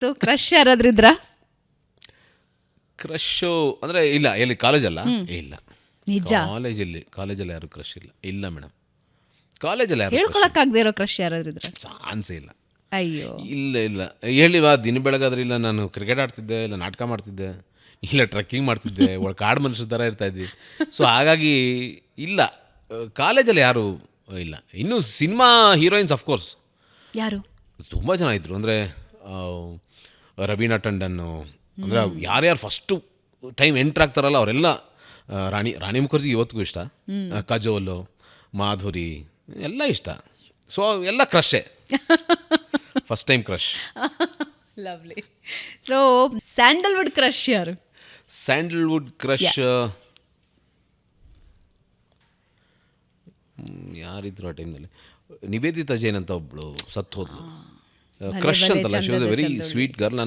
So crush ಯಾರಾದ್ರೂ ಇದ್ರಾ? Crush ಅಂದರೆ ಇಲ್ಲ, ಎಲ್ಲಿ ಕಾಲೇಜಲ್ಲ? ಇಲ್ಲ, ನಿಜ ಕಾಲೇಜಲ್ಲಿ ಯಾರು ಕ್ರಶ್ ಇಲ್ಲ. ಇಲ್ಲ ಮೇಡಮ್, ಕಾಲೇಜಲ್ಲಿ ಯಾರು ಹೇಳ್ಕೊಳಕ್ಕಾಗದೇ ಇರೋ ಕ್ರಶ್ ಯಾರಾದ್ರೂ ಇದ್ರ? ಚಾನ್ಸೇ ಇಲ್ಲ. ಅಯ್ಯೋ, ಇಲ್ಲ ಹೇಳಿವಾ, ದಿನ ಬೆಳಗಾದ್ರೆ ಇಲ್ಲ ನಾನು ಕ್ರಿಕೆಟ್ ಆಡ್ತಿದ್ದೆ, ಇಲ್ಲ ನಾಟಕ ಮಾಡ್ತಿದ್ದೆ, ಇಲ್ಲ ಟ್ರೆಕ್ಕಿಂಗ್ ಮಾಡ್ತಿದ್ದೆ, ಕಾಡು ಮನುಷ್ಯರ ಥರ ಇರ್ತಾಯಿದ್ವಿ. ಸೊ ಹಾಗಾಗಿ ಇಲ್ಲ, ಕಾಲೇಜಲ್ಲಿ ಯಾರು ಇಲ್ಲ. ಇನ್ನು ಸಿನಿಮಾ ಹೀರೋಯಿನ್ಸ್ ಅಫ್ಕೋರ್ಸ್ ಯಾರು? ತುಂಬ ಜನ ಇದ್ದರು. ಅಂದರೆ ರವೀನಾ ಟಂಡನ್ನು, ಅಂದರೆ ಯಾರ್ಯಾರು ಫಸ್ಟು ಟೈಮ್ ಎಂಟ್ರ್ ಆಗ್ತಾರಲ್ಲ ಅವರೆಲ್ಲ, ರಾಣಿ ಮುಖರ್ಜಿ ಇವತ್ತಿಗೂ ಇಷ್ಟ, ಕಜೋಲು, ಮಾಧುರಿ ಎಲ್ಲ ಇಷ್ಟ. ಸೊ ಎಲ್ಲ ಕ್ರಶ್ಶೇ, first time crush. Lovely. So sandalwood crush ಯಾರು? ಸ್ಯಾಂಡಲ್ವುಡ್ ಕ್ರಶ್ ಯಾರಿದ್ರು ಆ ಟೈಮ್ನಲ್ಲಿ? ನಿವೇದಿತಾ ಜೈನ್ ಅಂತ ಒಬ್ಬಳು ಸತ್ತು ಹೋದ್ಲು. ಕ್ರಶ್ ಅಂತಲ್ಲ, she was A very sweet girl.